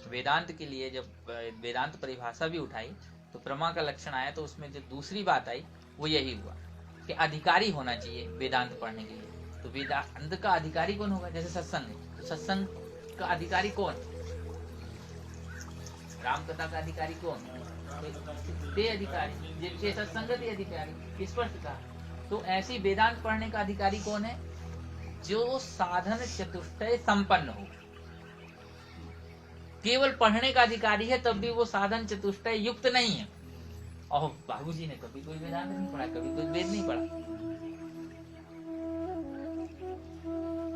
वेदांत के लिए जब वेदांत परिभाषा भी उठाई तो प्रमा का लक्षण आया, तो उसमें जो दूसरी बात आई वो यही हुआ कि अधिकारी होना चाहिए वेदांत पढ़ने के लिए। तो वेदांत का अधिकारी कौन होगा? जैसे सत्संग है, तो सत्संग का अधिकारी कौन? राम कथा का अधिकारी कौन? ते अधिकारी, जिनके सत्संगति अधिकारी, स्पष्ट कहा। तो ऐसी वेदांत पढ़ने का अधिकारी कौन है? जो साधन चतुष्टय संपन्न हो। केवल पढ़ने का अधिकारी है तब भी वो साधन चतुष्टय युक्त नहीं है। और बाबूजी ने कभी कोई वेदांत नहीं पढ़ा, कभी कोई वेद नहीं पढ़ा,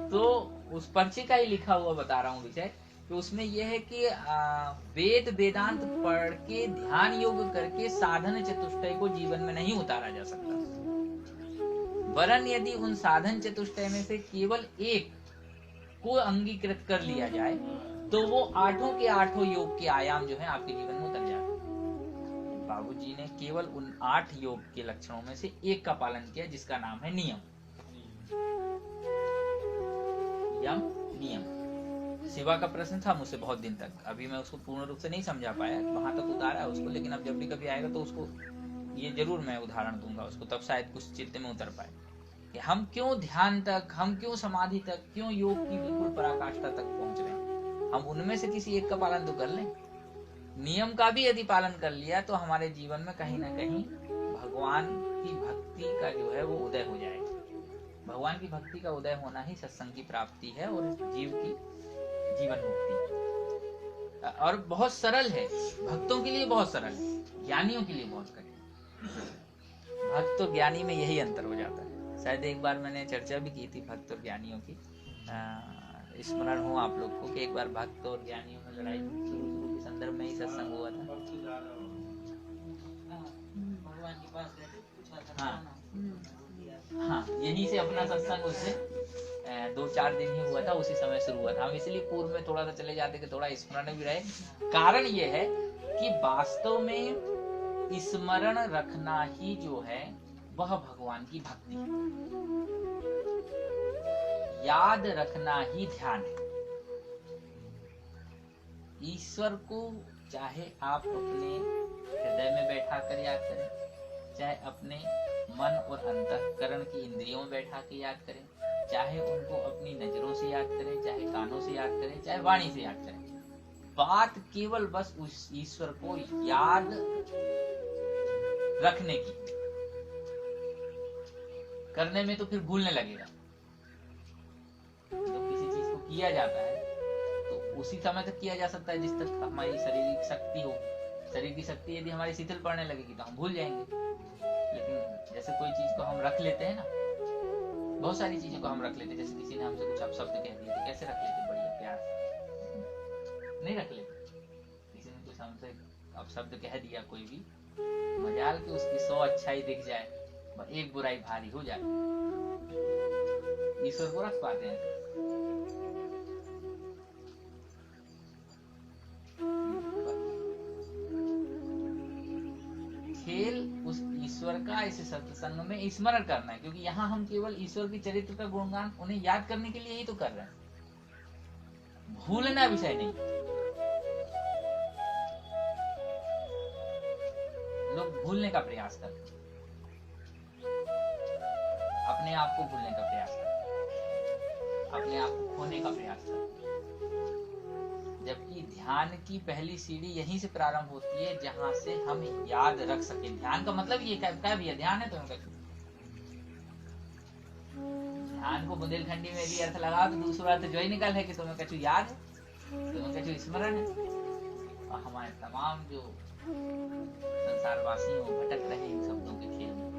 तो उस पर्चे का ही लिखा हुआ बता रहा हूँ विषय। तो उसमें यह है कि वेद वेदांत पढ़ के ध्यान योग करके साधन चतुष्टय को जीवन में नहीं उतारा जा सकता। वरन यदि उन साधन चतुष्टय में से केवल एक को अंगीकृत कर लिया जाए तो वो आठों के आठों योग के आयाम जो है आपके जीवन में उतर जाते। बाबूजी ने केवल उन 8 योग के लक्षणों में से एक का पालन किया, जिसका नाम है नियम। यम नियम। शिवा का प्रश्न था मुझसे बहुत दिन तक, अभी मैं उसको पूर्ण रूप से नहीं समझा पाया, वहां तक उतारा है उसको, लेकिन अब जब भी कभी आएगा तो उसको ये जरूर मैं उदाहरण दूंगा उसको, तब शायद कुछ चित्त में उतर पाए कि हम क्यों ध्यान तक, हम क्यों समाधि तक, क्यों योग की बिल्कुल पराकाष्ठा तक पहुंच रहे हैं। हम उनमें से किसी एक का पालन तो कर लें। नियम का भी यदि पालन कर लिया तो हमारे जीवन में कहीं ना कहीं भगवान की भक्ति का जो है वो उदय हो जाएगा। भगवान की भक्ति का उदय होना ही सत्संग की प्राप्ति है और जीव की जीवन मुक्ति। और बहुत सरल है, भक्तों के लिए बहुत सरल है, ज्ञानियों के लिए बहुत कठिन। भक्त और ज्ञानी में यही अंतर हो जाता है। शायद एक बार मैंने चर्चा भी की थी भक्त और ज्ञानियों की। स्मरण हो आप लोग को कि एक बार भक्त और ज्ञानियों में लड़ाई शुरू के संदर्भ में ही सत्संग हुआ था। भगवान के पास गए थे, पूछा था। हाँ, यहीं से अपना सत्संग उससे 2-4 दिन ही हुआ था, उसी समय शुरू हुआ था। हम इसलिए पूर्व में थोड़ा सा चले जाते कि थोड़ा स्मरण भी रहे। कारण ये है कि वास्तव में स्मरण रखना ही जो है वह भगवान की भक्ति, याद रखना ही ध्यान है। ईश्वर को चाहे आप अपने हृदय में बैठा कर याद करें, चाहे अपने मन और अंतःकरण की इंद्रियों में बैठा के याद करें, चाहे उनको अपनी नजरों से याद करें, चाहे कानों से याद करें, चाहे वाणी से याद करें, बात केवल बस उस ईश्वर को याद रखने की। करने में तो फिर भूलने लगेगा। तो किसी चीज को किया जाता है तो उसी समय तक किया जा सकता है जिस तक हमारी शारीरिक शक्ति हो। शरीर की शक्ति यदि हमारी शिथिल पड़ने लगेगी तो हम भूल जाएंगे। लेकिन जैसे कोई चीज को हम रख लेते हैं ना, बहुत सारी चीजों को हम रख लेते हैं। जैसे किसी ने हमसे कुछ अपशब्द कह दिए थे, कैसे रख लेते? बढ़िया प्यार से नहीं रख लेते। किसी ने कुछ हमसे अपशब्द कह दिया, कोई भी मजाल कि उसकी 100 अच्छाई दिख जाए, एक बुराई भारी हो जाए। ईश्वर को रख पाते हैं? खेल उस ईश्वर का इस सत्संग में स्मरण करना है, क्योंकि यहाँ हम केवल ईश्वर के चरित्र का गुणगान उन्हें याद करने के लिए ही तो कर रहे हैं। भूलना विषय नहीं। लोग भूलने का प्रयास करते हैं, अपने आप को भूलने का प्रयास करते, अपने आप को खोने का प्रयास करते। जबकि ध्यान की पहली सीढ़ी यहीं से प्रारंभ होती है जहां से हम याद रख सके। ध्यान का मतलब ये क्या भी है? ध्यान है तो ध्यान को बुंदेलखंडी में यदि अर्थ लगा तो दूसरा अर्थ जो ही निकल है कि तुम्हें कछु याद है, तुम्हें कछु स्मरण है। और हमारे तमाम जो संसारवासी हो भटक रहे इन शब्दों के खेल में,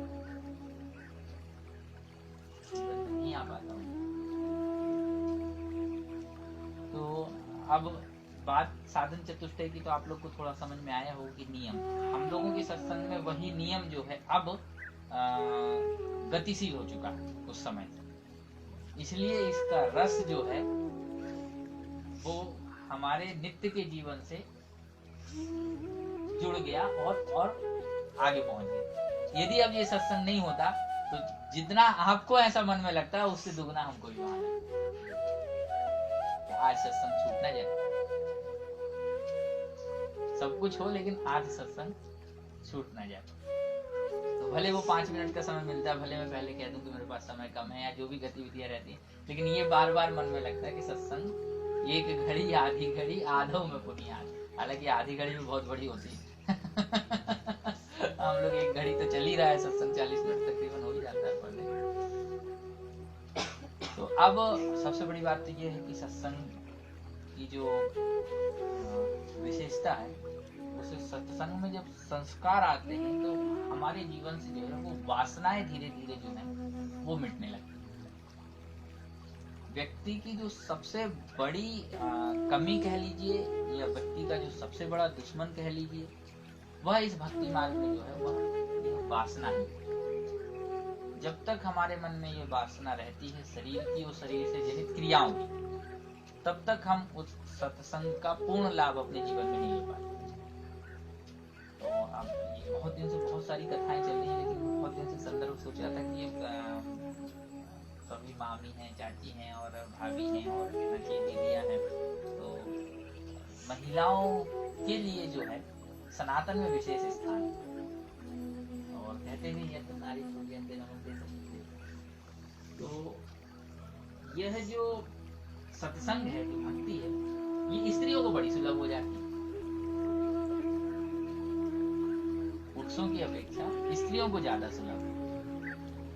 नहीं आ पाता हूँ। तो अब बात साधन चतुष्टय की तो आप लोग को थोड़ा समझ में आया हो कि नियम, हम लोगों के सत्संग में वही नियम जो है अब गतिशील हो चुका है उस समय से। इसलिए इसका रस जो है वो हमारे नित्य के जीवन से जुड़ गया और आगे पहुंच गया। यदि अब ये सत्संग नहीं होता तो जितना आपको ऐसा मन में लगता है उससे दुगना हमको भी वहां लगता है। आज सत्संग छूट ना जाए। कुछ हो, लेकिन आज सत्संग छूट ना जाए। तो भले वो 5 मिनट का समय मिलता है, भले मैं पहले कह दूं कि मेरे पास समय कम है या जो भी गतिविधियां रहती हैं, लेकिन ये बार बार मन में लगता है कि सत्संग एक घड़ी, आधी घड़ी, आधों में पुनियाद। हालांकि आधी घड़ी भी बहुत बड़ी होती है। हम लोग एक घड़ी तो चल ही रहा है, सत्संग 40 मिनट तकरीबन हो ही जाता है पहले। तो अब सबसे बड़ी बात तो ये है कि सत्संग की जो विशेषता है, उसे सत्संग में जब संस्कार आते हैं तो हमारे जीवन से जो है वो वासनाएं धीरे धीरे जो है वो मिटने लगती है। व्यक्ति की जो सबसे बड़ी कमी कह लीजिए, या व्यक्ति का जो सबसे बड़ा दुश्मन कह लीजिए, वह इस भक्ति मार्ग में जो है वह वासना है। जब तक हमारे मन में ये वासना रहती है शरीर की और शरीर से जनित क्रियाओं की, तब तक हम उस सत्संग का पूर्ण लाभ अपने जीवन में नहीं ले पाते। तो अब ये बहुत दिन से बहुत सारी कथाएं चल रही हैं, लेकिन बहुत दिन से संदर्भ सोच रहा था कि ये सभी मामी हैं, चाची हैं और भाभी हैं और दीदियां हैं, तो महिलाओं के लिए जो है सनातन में विशेष स्थान है। और कहते भी हैं तो नारी सूर्यंते नमस्ते समुद्रे। तो यह जो सत्संग है, जो भक्ति है, ये स्त्रियों को बड़ी सुलभ हो जाती है। पुरुषों की अपेक्षा स्त्रियों को ज्यादा सुलभ है।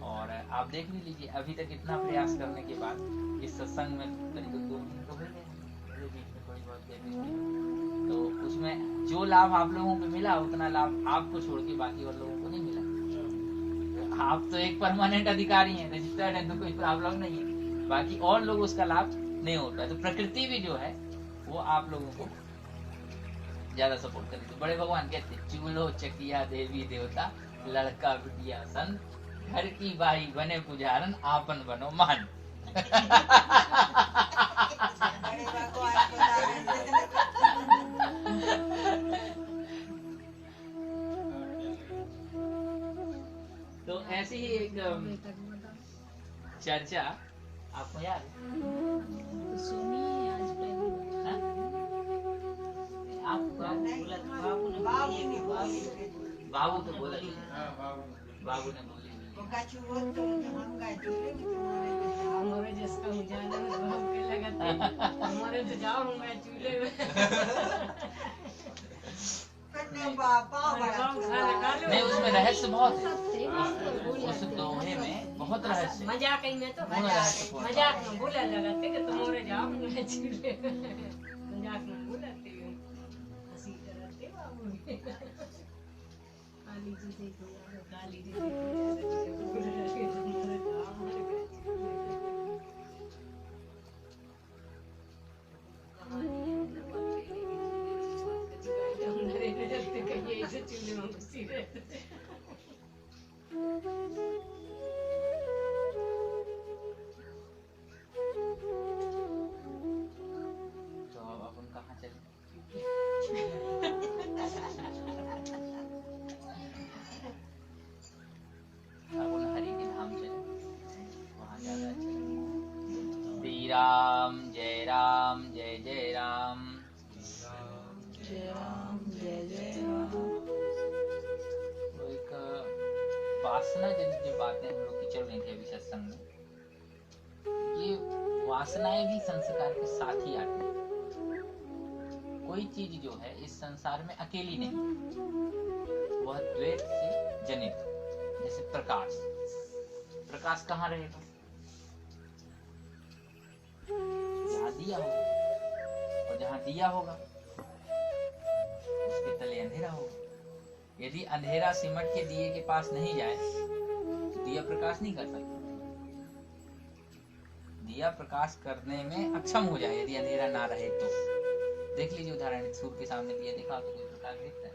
और आप देख भी लीजिए, अभी तक इतना प्रयास करने के बाद इस सत्संग में करीब 2 दिन तो हो गए, बीच में थोड़ी बहुत गैप हुई, तो उसमें जो लाभ आप लोगों को मिला उतना लाभ आपको छोड़ के बाकी और लोगों को नहीं मिला। आप तो एक परमानेंट अधिकारी हैं, रजिस्टर्ड है, तो कोई प्रॉब्लम नहीं है, बाकी और लोग उसका लाभ नहीं होता है। तो प्रकृति भी जो है वो आप लोगों को ज्यादा सपोर्ट करती है। बड़े भगवान कहते हैं, चूल्हो चकिया देवी देवता, लड़का बिटिया संत, घर की बाई बने पुजारन, आपन बनो मान। तो ऐसी ही एक चर्चा आपको याद है? बाबू तो बोला, बाबू ने बोली हमारे जिसका उजाला हमारे तो जाऊंगा चूल्हे में। नहीं, उसमें रहस्य बहुत है, उस दोहे में बहुत रहस्य। मजाक में तो मजाक में बोला लगाते कि तुम्हारे जाऊंगा चूल्हे में, मजाक में बोलाते हंसी कराते बाबू। काली जी देखो, काली जी देखो, चूल्हे में घुसी रहते। तो अब अपन कहाँ चले? अपन हरि के धाम चले, वहाँ ज्यादा अच्छा लगेगा। श्री राम जय राम, जय जय राम, जय राम जय जय राम। तो एक वासना जनित जो बातें हम लोग की चल रही थी अभी सत्संग में, ये वासनाएं भी संस्कार के साथ ही आती है। कोई चीज जो है इस संसार में अकेली नहीं, वह द्वैत से जनित। जैसे प्रकाश, प्रकाश कहाँ रहेगा? जहाँ दिया होगा, और जहाँ दिया होगा उसके तले अंधेरा होगा। यदि अंधेरा सिमट के दिए के पास नहीं जाए तो दिया प्रकाश नहीं कर सकता। दिया प्रकाश करने में अक्षम हो जाए यदि अंधेरा ना रहे तो। देख लीजिए उदाहरण, सूर्य के सामने दिया दिखा तो कोई प्रकाश दिखता है?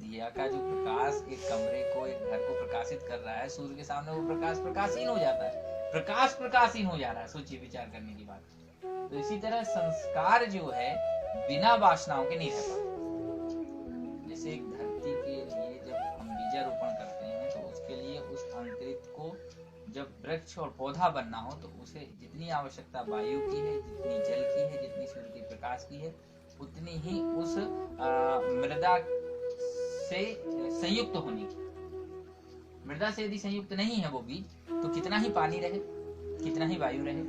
दिया का जो प्रकाश एक कमरे को, एक घर को प्रकाशित कर रहा है, सूर्य के सामने वो प्रकाश प्रकाशहीन हो जाता है। प्रकाश प्रकाशहीन हो जा रहा है। सोचिए, विचार करने की बात। तो इसी तरह संस्कार जो है बिना वासनाओं के नहीं रह पाता। जैसे एक धरती के लिए जब हम बीजारोपण करते हैं तो उसके लिए उस अंकुरित को जब वृक्ष और पौधा बनना हो तो उसे जितनी आवश्यकता वायु की है, जितनी जल की है, जितनी सूर्य के प्रकाश की है, उतनी ही उस मृदा से संयुक्त होने की। मृदा से यदि संयुक्त नहीं है वो बीज, तो कितना ही पानी रहे, कितना ही वायु रहे,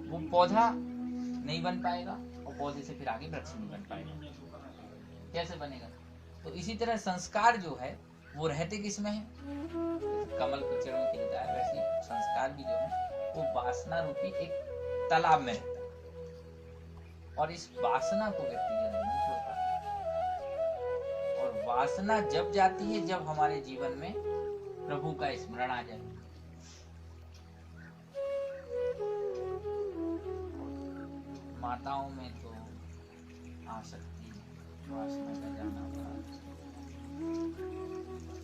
वो पौधा नहीं बन पाएगा और पौधे से फिर आगे वृक्ष नहीं बन पाएगा। कैसे बनेगा? तो इसी तरह संस्कार जो है वो रहते किसमें है? कमल के चरणों के हिता है, वैसे संस्कार भी जो है वो वासना रूपी एक तालाब में रहता है, और इस वासना को व्यक्ति जल्दी नहीं छोड़ पाता। और वासना जब जाती है जब हमारे जीवन में प्रभु का स्मरण आ जाए। माताओं में तो आसक्ति, वासना का जाना बड़ा,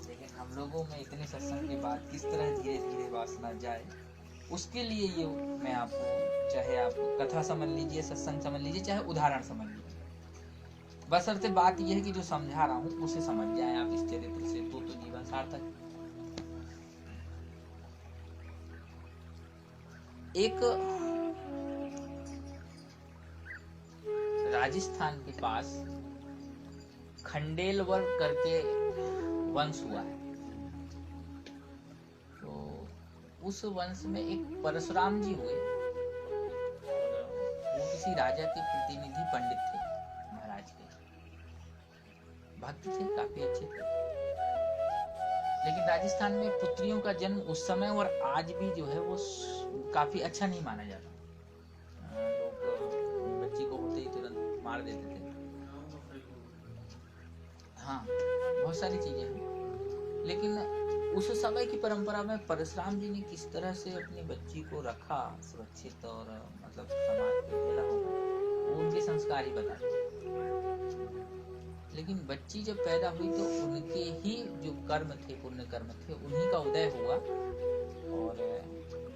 लेकिन हम लोगों में इतने सत्संग के बाद किस तरह धीरे धीरे वासना जाए, उसके लिए ये मैं आपको, चाहे आप कथा समझ लीजिए, सत्संग समझ लीजिए, चाहे उदाहरण समझ लीजिए, बशर्ते बात यह है कि जो समझा रहा हूँ उसे समझ जाए आप इस चरित्र से, तो जीवन सार्थक है। एक राजस्थान के पास खंडेलवर करके वंश हुआ है। तो उस वंश में एक परशुराम जी हुए, वो किसी राजा के प्रतिनिधि पंडित थे, महाराज के भक्त थे, काफी अच्छे थे। लेकिन राजस्थान में पुत्रियों का जन्म उस समय और आज भी जो है वो काफी अच्छा नहीं माना जाता। लोग बच्ची को होते ही तुरंत मार देते थे। हाँ, बहुत सारी चीजें हैं, लेकिन उस समय की परंपरा में परशुराम जी ने किस तरह से अपनी बच्ची को रखा सुरक्षित और मतलब समाज में फैला होगा, वो उनके संस्कार ही बताते। लेकिन बच्ची जब पैदा हुई तो उनके ही जो कर्म थे, पुण्य कर्म थे, उन्हीं का उदय हुआ। और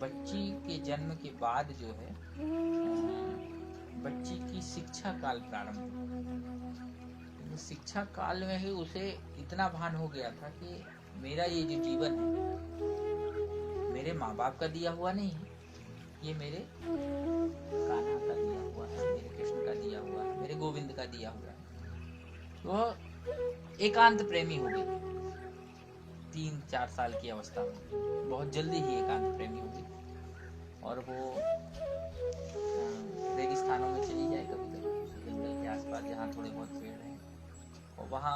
बच्ची के जन्म के बाद जो है बच्ची की शिक्षा काल प्रारंभ हुआ। शिक्षा काल में ही उसे इतना भान हो गया था कि मेरा ये जो जीवन है मेरे माँ बाप का दिया हुआ नहीं है, ये मेरे कान्हा का दिया हुआ है, मेरे कृष्ण का दिया हुआ है, मेरे गोविंद का दिया हुआ है। तो एकांत प्रेमी हो गई 3-4 साल की अवस्था में, बहुत जल्दी ही एकांत प्रेमी हो गई। और वो रेगिस्तानों में चली जाए कभी कभी, जंगल के आसपास जहाँ थोड़े बहुत पेड़ हैं, और वहाँ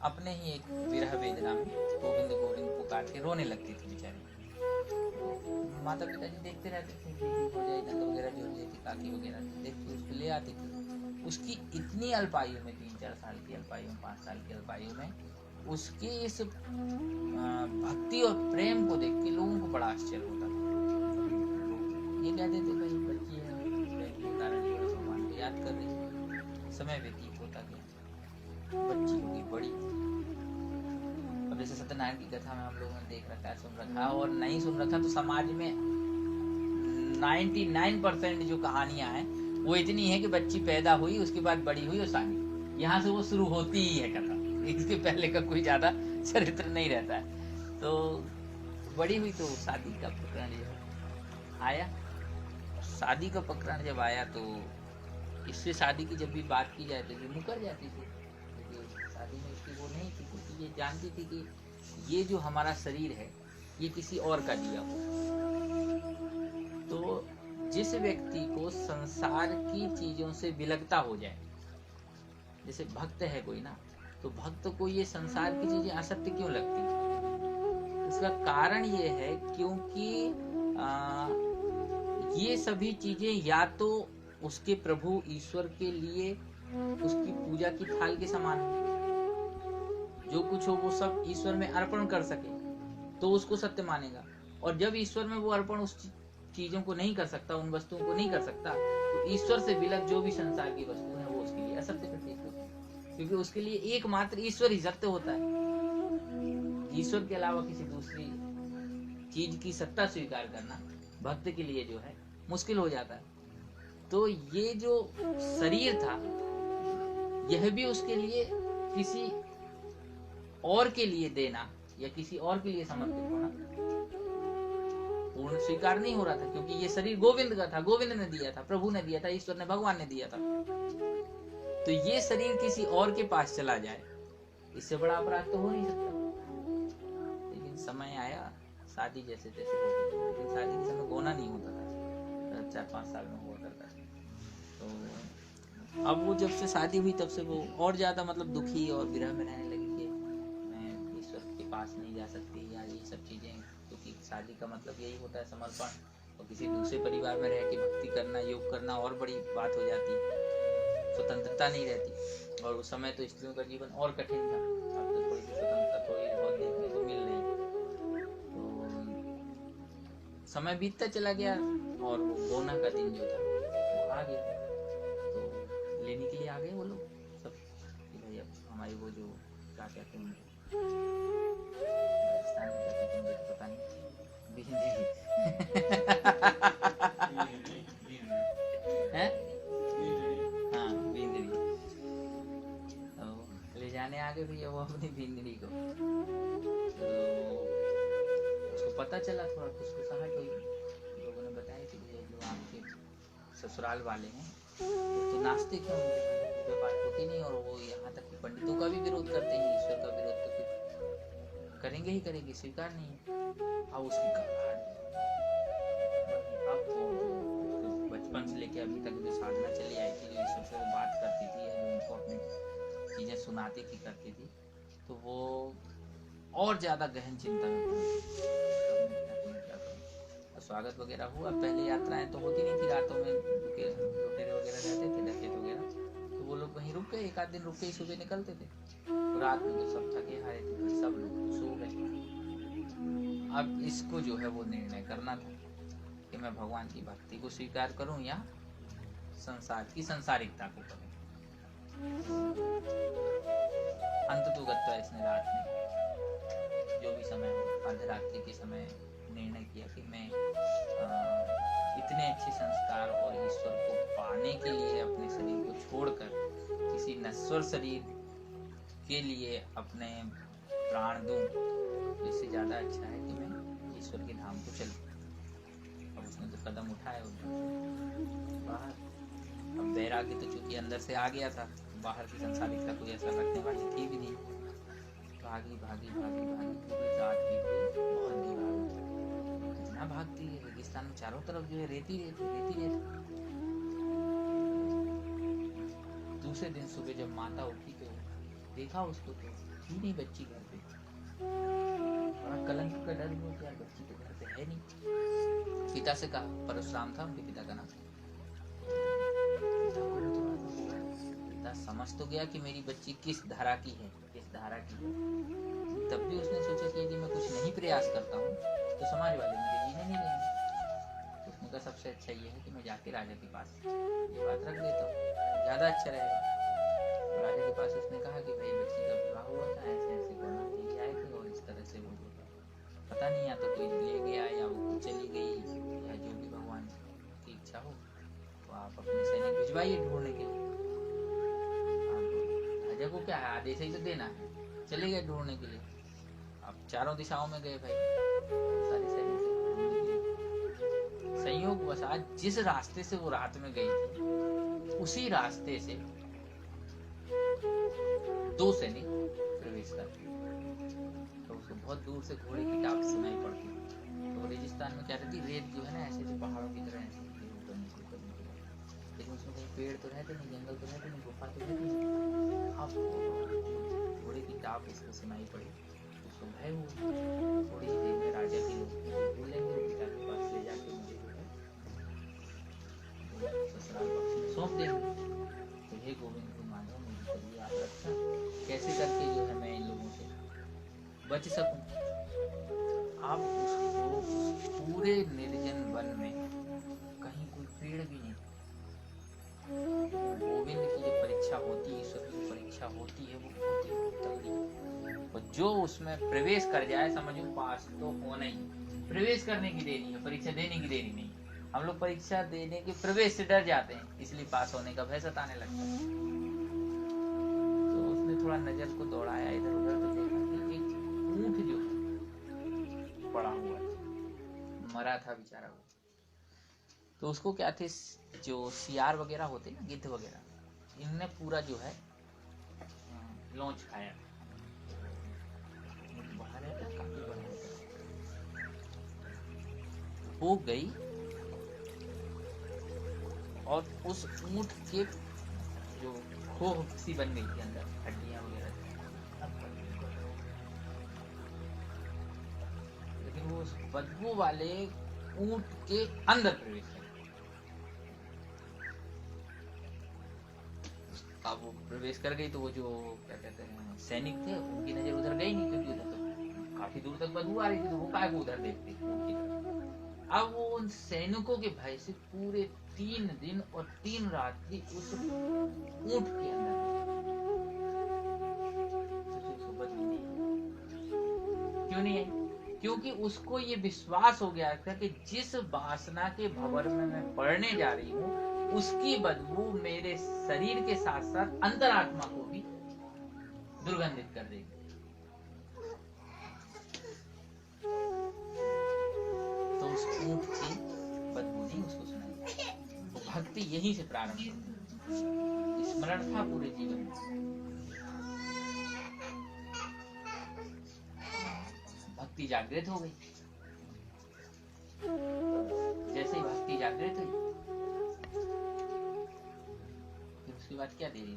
अपने ही एक विरह वेदना में गोविंद गोविंद पुकार के रोने लगती थी बेचारी। तो माता पिताजी देखते रहते थे, हो जाए दंड वगैरह भी हो जाती, काकी वगैरह देख के उसको ले आती थी। उसकी इतनी अल्पायु में, 3-4 साल की अल्पायु में, 5 साल की अल्पायु में, उसके इस भक्ति और प्रेम को देख के लोगों को बड़ा आश्चर्य होता था। ये कहते थे भाई बच्ची है, कारण भगवान को याद कर रही है। समय व्यतीत होता गया, बच्ची होगी बड़ी। अब जैसे सत्यनारायण की कथा में हम लोगों ने देख रखा है, सुन रखा है, और नहीं सुन रखा तो समाज में 99% जो कहानियां हैं वो इतनी है कि बच्ची पैदा हुई, उसके बाद बड़ी हुई और शादी, यहाँ से वो शुरू होती ही है कथा। इसके पहले का कोई ज्यादा चरित्र नहीं रहता है। तो बड़ी हुई तो शादी का प्रकरण जब आया, शादी का प्रकरण जब आया तो इससे शादी की जब भी बात की जाए तो ये मुकर जाती थी, क्योंकि शादी में इसकी वो नहीं थी, क्योंकि ये जानती थी कि ये जो हमारा शरीर है ये किसी और का दिया हुआ। तो जिस व्यक्ति को संसार की चीजों से विलगता हो जाए, जैसे भक्त है कोई ना, तो भक्त को ये संसार की चीजें असत्य क्यों लगती है? इसका कारण ये है क्योंकि ये सभी चीजें या तो उसके प्रभु ईश्वर के लिए उसकी पूजा की थाल के समान है, जो कुछ हो वो सब ईश्वर में अर्पण कर सके तो उसको सत्य मानेगा। और जब ईश्वर में वो अर्पण उस चीजों को नहीं कर सकता, उन वस्तुओं को नहीं कर सकता, तो ईश्वर से विलग जो भी संसार की वस्तु है वो उसके लिए असत्य प्रतीत होती है, क्योंकि उसके लिए एकमात्र ईश्वर ही सत्य होता है। ईश्वर के अलावा किसी दूसरी चीज की सत्ता स्वीकार करना भक्त के लिए जो है मुश्किल हो जाता है। तो ये जो शरीर था यह भी उसके लिए किसी और के लिए देना या किसी और के लिए समर्पित होना पूर्ण स्वीकार नहीं हो रहा था, क्योंकि ये शरीर गोविंद का था, गोविंद ने दिया था, प्रभु ने दिया था, ईश्वर ने, भगवान ने दिया था। तो ये शरीर किसी और के पास चला जाए, इससे बड़ा अपराध तो हो नहीं सकता। लेकिन समय आया, शादी जैसे तैसे हो गई, लेकिन शादी के समय गोना नहीं होता था, 4-5 साल में हुआ करता था। तो अब वो जब से शादी हुई तब से वो और ज्यादा मतलब दुखी और विरह में रहने लगी कि मैं ईश्वर के पास नहीं जा सकती, या ये सब चीजें, क्योंकि शादी का मतलब यही होता है समर्पण, और किसी दूसरे परिवार में रह के भक्ति करना, योग करना और बड़ी बात हो जाती है, स्वतंत्रता नहीं रहती। और उस समय तो स्त्रियों का जीवन और कठिन था, अब तो थोड़ी सी स्वतंत्रता थोड़ी बहुत देखने को मिल रही। तो समय बीतता चला गया और वो गोना का दिन जो था वो आ गया। तो लेने के लिए आ गए वो लोग सब कि भाई अब हमारी वो जो क्या कहते हैं राजस्थान में क्या कहते हैं मुझे पता नहीं, हैं? हाँ, बिंदरी। तो ले जाने आ गए भैया वो अपनी बिंदरी को। तो उसको पता चला, थोड़ा खुशखुशाहट हुई, लोगों ने बताया कि भैया जो आपके ससुराल वाले हैं तो नास्तिक हैं, पूजा पाठ होती नहीं, और वो यहाँ तक कि पंडितों का भी विरोध करते हैं, ईश्वर का विरोध तो फिर करेंगे ही करेंगे, स्वीकार नहीं है। अब उसकी घबराहट, अब तो बचपन से लेके अभी तक जो साधना चली आई थी, जो ईश्वर से वो बात करती थी, जो उनको अपनी चीजें सुनाती थी, करती थी, तो वो और ज्यादा गहन चिंता में स्वागत वगैरह हुआ। पहले यात्राएं तो होती नहीं थी, रातों में लुटेरे वगैरह रहते थे, डकैत वगैरह, तो वो लोग वहीं रुक गए, 1 आध दिन रुक के ही सुबह निकलते थे। तो रात में तो सब थके हारे थे, सब लोग सो गए। अब इसको जो है वो निर्णय करना था कि मैं भगवान की भक्ति को स्वीकार करूं या संसार की संसारिकता को करूं। अंततोगत्वा इसने रात में जो भी समय हो, अर्धरात्रि के समय निर्णय किया कि मैं इतने अच्छे संस्कार और ईश्वर को पाने के लिए अपने शरीर को छोड़कर किसी नश्वर शरीर के लिए अपने प्राण दूं, तो इससे ज्यादा अच्छा है कि मैं ईश्वर के धाम को चलूं। अब उसने तो कदम उठाया बाहर। अब वैराग्य तो चूंकि अंदर से आ गया था, बाहर की संसारिकता कोई असर रखने वाली थी भी नहीं। भागी भागी भागी भागी पूरी रात बीत गई, बहुत दूर आ गई। इतना भागती है, रेगिस्तान में चारों तरफ जो है रेती रेती रेती रेती। दूसरे दिन सुबह जब माता उठी तो देखा उसको, तो थी नहीं बच्ची घर पे। बड़ा कलंक का डर हुआ, यार बच्ची तो घर पे है नहीं। पिता से कहा, परशुराम था उनके पिता का नाम। पिता समझ तो गया कि मेरी बच्ची किस धारा की है, किस धारा की है, तब भी उसने सोचा कि यदि मैं कुछ नहीं प्रयास करता हूँ तो समाज वाले मुझे जीने नहीं देंगे। तो उसने कहा सबसे अच्छा ये है कि मैं जाके राजा के पास ये बात रख देता हूँ, ज्यादा अच्छा रहेगा। तो राजा के पास उसने कहा कि भाई बच्ची का विवाह हुआ था, ऐसे ऐसे कोरोना लेके आए थे, और इस तरह से वो पता नहीं, या तो कोई ले गया या वो चली गई, या जो भी भगवान की इच्छा हो, तो आप अपने सैनिक भिजवाइए ढूंढने के लिए। राजा को क्या है, आदेश ही तो देना है। चले गए ढूंढने के लिए। अब चारों दिशाओं में गए भाई, सारे सैनिक ढूंढने के लिए। संयोगवशात जिस रास्ते से वो रात में गई थी, उसी रास्ते से 2 सैनिक प्रवेश करते, तो उसको बहुत दूर से घोड़े की टाप सुनाई पड़ती। तो रेगिस्तान में क्या रहती, रेत जो है ना ऐसे ऐसे पहाड़ों की तरह ऐसे लेकिन उसमें कहीं पेड़ तो रहते नहीं, जंगल तो रहते नहीं, गुफा तो रहती नहीं। अब घोड़े की टाप उसको सुनाई पड़ी, उसको भय हुआ। थोड़ी ही देर में राजा के लोग बोलेंगे, पिता के पास ले जाके मुझे जो है ससुराल पक्ष में सौंप देंगे। तो हे गोविंद को मानो, मेरी करिए आप रक्षा, कैसे करके जो है मैं इन लोगों से बच सकूं। आप उसको पूरे निर्जन वन में कहीं कोई पेड़ भी नहीं, गोविंद की जो परीक्षा होती है, ईश्वर की परीक्षा होती है, वो होती है तगड़ी। और जो उसमें प्रवेश कर जाए समझो पास तो होना ही। प्रवेश करने की देरी है, परीक्षा देने की देरी नहीं। हम लोग परीक्षा देने के प्रवेश से डर जाते हैं, इसलिए पास होने का भय सताने लगता है। तो उसने थोड़ा नजर को दौड़ाया इधर उधर, तो देखा कि एक ऊंट जो पड़ा हुआ था, मरा था बेचारा वो। तो उसको क्या थे, जो सियार वगैरह होते ना, गिद्ध वगैरह, इनने पूरा जो है लॉन्च खाया, बड़ा रहता, काफी बड़ा रहता हो गई, और उस ऊंट के जो खोह सी बन गई थी अंदर, हड्डियां वगैरह, लेकिन वो उस बदबू वाले ऊंट के अंदर प्रवेश कर गई। अब वो प्रवेश कर गई तो वो जो क्या कहते हैं सैनिक थे, उनकी नजर उधर गई नहीं, क्योंकि उधर तो काफी दूर तक बदबू आ रही थी, तो वो काय को उधर देखते ऊंट की तरफ। अब वो उन सैनिकों के भय से पूरे 3 दिन और 3 रात्रि उस ऊंट के अंदर क्यों नहीं आई? क्योंकि उसको ये विश्वास हो गया था कि जिस वासना के भंवर में मैं पड़ने जा रही हूँ, उसकी बदबू मेरे शरीर के साथ साथ अंतरात्मा को भी दुर्गंधित कर देगी। तो उस ऊंट की बदबू नहीं उसको सुनाई। तो भक्ति यहीं से प्रारंभ हुई, स्मरण था पूरे जीवन में। भक्ति जागृत हो गई। जैसे ही भक्ति जागृत हुई, फिर उसके बाद क्या दे रही थी?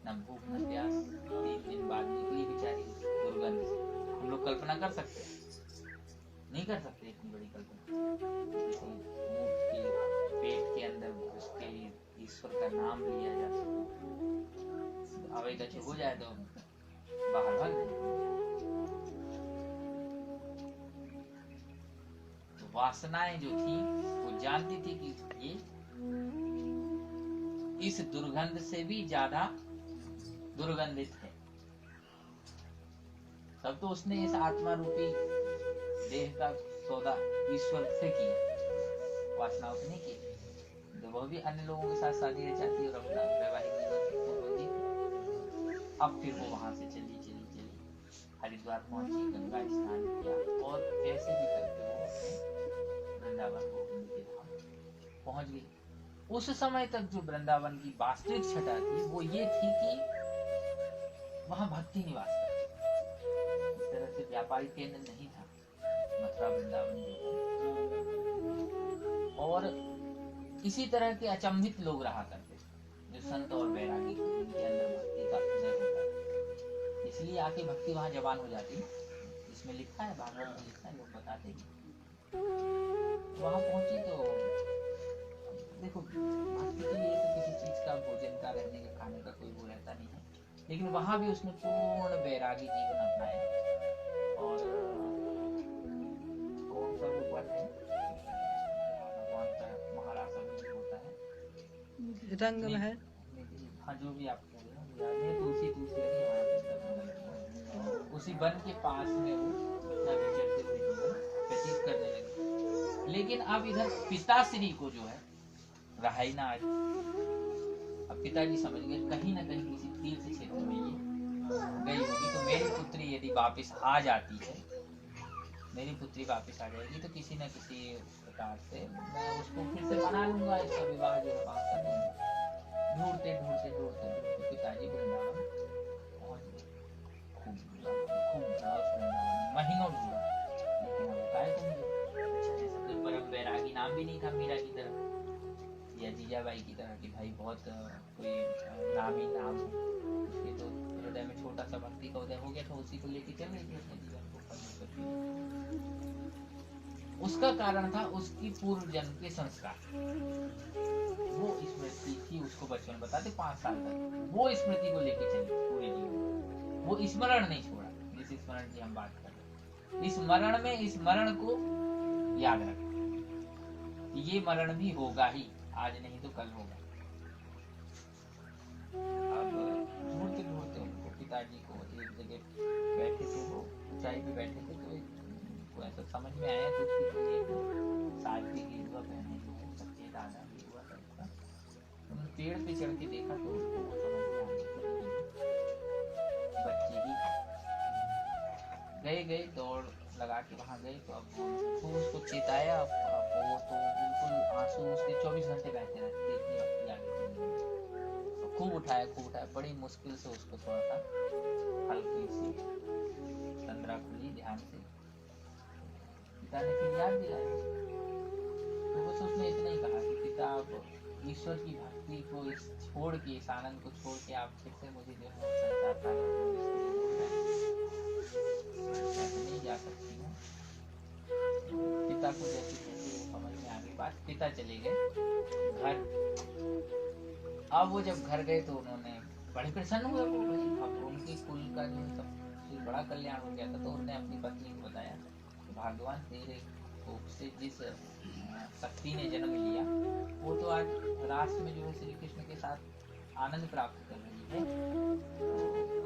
न भूख न प्यास, 3 दिन बाद निकली बेचारी दुर्गंध से। हम लोग कल्पना कर सकते हैं? नहीं कर सकते इतनी बड़ी कल्पना। जैसे ऊंट के पेट के अंदर उसके ईश्वर का नाम लिया जा सके, अवैध अच्छे हो जाए तो बाहर भाग जाए। तो वासनाएं जो थी वो जानती थी कि ये इस दुर्गंध से भी ज्यादा दुर्गंधित है। तब तो उसने इस आत्मा रूपी देह का सौदा ईश्वर से किया, वासनाओं से नहीं किया। तो वह भी अन्य लोगों के साथ शादी रचाती और अपना वैवाहिक जीवन जी। अब फिर वो वहां से चली हरिद्वार पहुंची, गंगा स्नान किया, और कैसे भी करके वो वृंदावन गोविंद के धाम पहुंच गई। उस समय तक जो वृंदावन की वास्तविक छटा थी वो ये थी कि वहां भक्ति निवास करती। इस तरह से व्यापारिक केंद्र नहीं था मथुरा वृंदावन जो, और इसी तरह के अचंभित लोग रहा करते थे जो संत और वैरागी जिनके अंदर भक्ति का उदय होता है। इसलिए आके भक्ति वहां जवान हो जाती है। इसमें लिखा है, भागवत में लिखा है, लोग बताते हैं। वहां पहुंची तो देखो, भक्ति के लिए तो किसी चीज का, भोजन का, रहने का, खाने का कोई वो रहता नहीं है, लेकिन वहां भी उसने पूर्ण वैरागी जीवन अपनाया। और कौन सा वो वन है भगवान का महाराष्ट्र में होता है, रंग महल, हाँ जो भी आप कह रहे हो, तुलसी लगी वहाँ पे, उसी वन के पास में वो अपना विचरते हुए जीवन व्यतीत करने लगे। लेकिन अब इधर पिताश्री को जो है रहा ही ना आज। अब पिताजी समझ गए कहीं ना कहीं किसी तीर्थ क्षेत्र में ये गई होगी, तो मेरी पुत्री यदि वापस आ जाती है, मेरी पुत्री वापस आ जाएगी, तो किसी न किसी प्रकार से मैं उसको फिर से बना लूंगा, इसका विवाह जो है वहां कर लूंगा। ढूंढते पिताजी वृंदावन पहुंच गए। खूब महीनों ढूंढा, लेकिन अब काय को मिले। परम वैरागी नाम भी नहीं था मीरा की तरह या जीजाबाई की तरह कि भाई बहुत कोई नामी नाम, उसके तो हृदय में छोटा सा भक्ति का उदय हो गया था, उसी को लेके चल रही थी अपने जीवन को। उसका कारण था उसकी पूर्व जन्म के संस्कार। वो स्मृति थी, उसको बचपन बताते 5 साल तक वो स्मृति को लेके चली पूरे जीवन। वो स्मरण नहीं छोड़ा, जिस स्मरण की हम बात कर रहे हैं। स्मरण में स्मरण को याद रखा, ये मरण भी होगा ही, आज नहीं तो कल होगा। अब ढूंढते ढूंढते उनको, पिताजी को एक जगह बैठे थे, वो ऊंचाई पे बैठे थे, तो उनको ऐसा समझ में आया कि उसकी कोई एक सादगी गिरुआ पहने जो सच्चे दादा गिरुआ टाइप का। उन्होंने पेड़ पे चढ़ के देखा तो उसको वो समझ में आ गया बच्चे ही गए दौड़ लगा के वहां गए। तो अब उसको चेताया, वो तो बिल्कुल आंसू उसके 24 घंटे बहते रहते, इतनी भक्ति आ गई। तो खूब उठाया, बड़ी मुश्किल से उसको थोड़ा सा हल्की सी तंद्रा खुली ध्यान से। पिता ने फिर याद दिलाया, तो बस उसने इतना ही कहा कि पिता आप ईश्वर की भक्ति को छोड़ के, इस आनंद को छोड़ के आप फिर से मुझे जो है संसार सागर नहीं जा सकती हूँ। पिता को जैसे जैसे समझ में आ गई बात, पिता चले गए घर। अब वो जब घर गए तो उन्होंने बड़े प्रसन्न हुए वो भाई, अब उनकी कुल का जो सबसे बड़ा कल्याण हो गया था। तो उन्होंने अपनी पत्नी को बताया, भगवान तेरे कोख से जिस शक्ति ने जन्म लिया वो तो आज रास में जो है श्री कृष्ण के साथ आनंद प्राप्त कर रही है, तो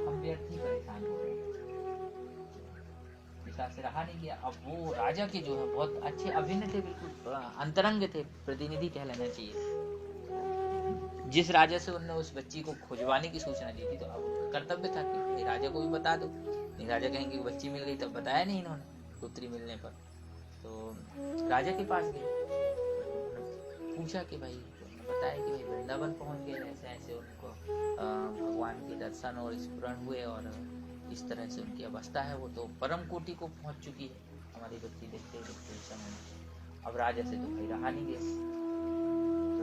हम व्यर्थ ही परेशान हो रहे हैं। पिता से रहा नहीं गया। अब वो राजा के जो है बहुत अच्छे अभिन्न थे, बिल्कुल अंतरंग थे, प्रतिनिधि कह लेना चाहिए। जिस राजा से उन्होंने उस बच्ची को खुजवाने की सूचना दी थी, तो अब उनका कर्तव्य था कि राजा को भी बता दो। नहीं, राजा कहेंगे कि बच्ची मिल गई, तब बताया नहीं इन्होंने पुत्री मिलने पर। तो राजा के पास गए, पूछा कि भाई, बताया कि भाई वृंदावन पहुंच गए, ऐसे ऐसे उनको भगवान के दर्शन और स्मरण हुए और इस तरह से उनकी अवस्था है, वो तो परम कोटि को पहुंच चुकी है हमारी बच्ची देखते देखते समय में। अब राजा से तो भाई रहा नहीं गया।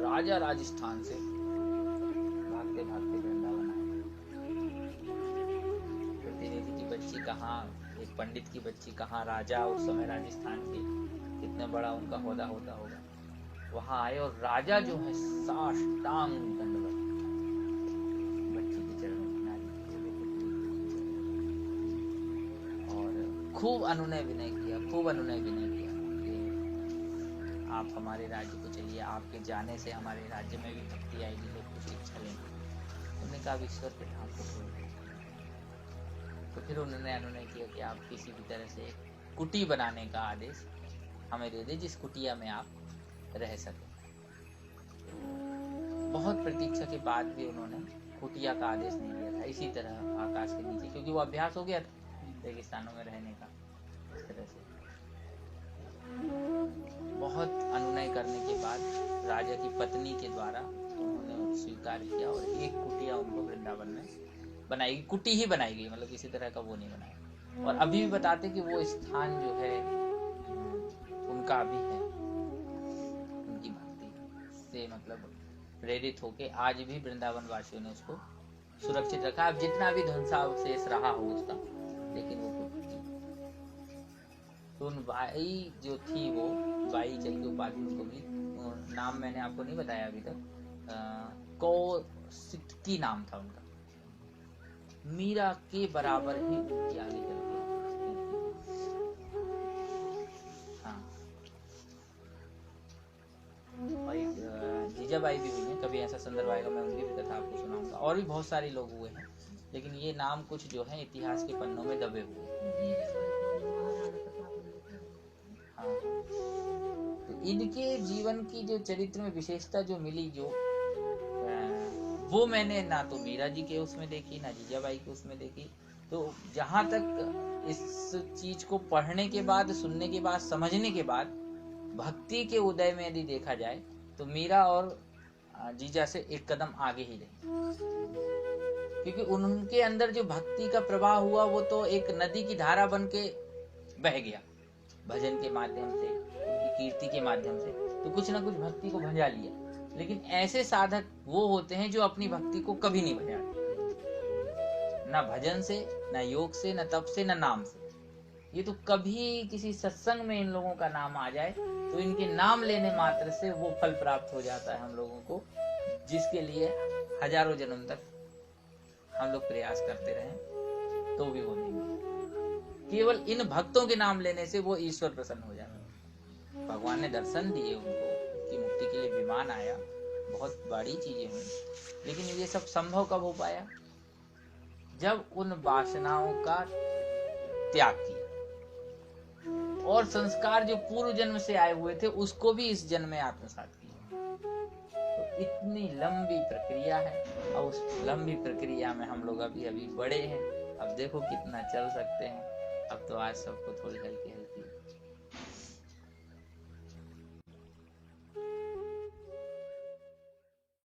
राजा राजस्थान से भागते भागते वृंदावन आए। प्रतिनिधि की बच्ची कहाँ, एक पंडित की बच्ची कहाँ, राजा उस समय राजस्थान के कितना बड़ा उनका होदा होता होगा, वहां आए और राजा जो है साष्टांग दंडवत बच्ची के चरणों में और खूब अनुनय विनय किया कि आप हमारे राज्य को चलिए, आपके जाने से हमारे राज्य में भी भक्ति आएगी, लोग कुछ इच्छा लेंगे। उन्होंने कहा ईश्वर के ठाम को छोड़ दो। तो फिर उन्होंने अनुनय किया कि आप किसी भी तरह से कुटी बनाने का आदेश हमें दे दे, जिस कुटिया में आप रह सके। बहुत प्रतीक्षा के बाद भी उन्होंने कुटिया का आदेश नहीं दिया था, इसी तरह आकाश के नीचे, क्योंकि वो अभ्यास हो गया था रेगिस्तानों में रहने का। इस तरह से बहुत अनुनय करने के बाद राजा की पत्नी के द्वारा उन्होंने स्वीकार किया और एक कुटिया उनको वृंदावन में बनाई, कुटी ही बनाई गई, मतलब किसी तरह का वो नहीं बनाया। और अभी भी बताते कि वो स्थान जो है उनका अभी है, उनकी भक्ति से मतलब प्रेरित होके आज भी वृंदावन वासियों ने उसको सुरक्षित रखा। अब जितना भी ध्वंसावशेष रहा हो उसका, लेकिन वो तो उन बाई जो थी, वो बाई चल के उपाधि उनको भी, नाम मैंने आपको नहीं बताया अभी तक, कौशिकी नाम था उनका। मीरा के बराबर ही उनकी आगे चल के जीजाबाई भी हुई है। कभी ऐसा संदर्भ आएगा मैं उनकी भी कथा आपको सुनाऊंगा। और भी बहुत सारे लोग हुए हैं, लेकिन ये नाम कुछ जो है इतिहास के पन्नों में दबे हुए हैं। हाँ, तो इनके जीवन की जो चरित्र में विशेषता जो मिली, जो वो मैंने ना तो मीरा जी के उसमें देखी, ना जीजाबाई के उसमें देखी। तो जहां तक इस चीज को पढ़ने के बाद, सुनने के बाद, समझने के बाद भक्ति के उदय में यदि देखा जाए तो मीरा और जीजा से एक कदम आगे ही रही, क्योंकि उनके अंदर जो भक्ति का प्रवाह हुआ वो तो एक नदी की धारा बन के बह गया, भजन के माध्यम से, उनकी कीर्ति के माध्यम से, तो कुछ ना कुछ भक्ति को भंजा लिया। लेकिन ऐसे साधक वो होते हैं जो अपनी भक्ति को कभी नहीं भजाते, ना भजन से, ना योग से, ना तप से, ना नाम से। ये तो कभी किसी सत्संग में इन लोगों का नाम आ जाए तो इनके नाम लेने मात्र से वो फल प्राप्त हो जाता है हम लोगों को, जिसके लिए हजारों जन्म तक हम लोग प्रयास करते रहे तो भी वो नहीं मिले। केवल इन भक्तों के नाम लेने से वो ईश्वर प्रसन्न हो जाता है। भगवान ने दर्शन दिए उनको, की मुक्ति के लिए विमान आया, बहुत बड़ी चीजें हुई, लेकिन ये सब संभव कब हो पाया? जब उन वासनाओं का त्याग किया और संस्कार जो पूर्व जन्म से आए हुए थे उसको भी इस जन्म में आत्मसात किया। तो इतनी लंबी प्रक्रिया है और उस लंबी प्रक्रिया में हम लोग अभी बड़े हैं। अब देखो कितना चल सकते हैं। अब तो आज सबको थोड़ी हल्की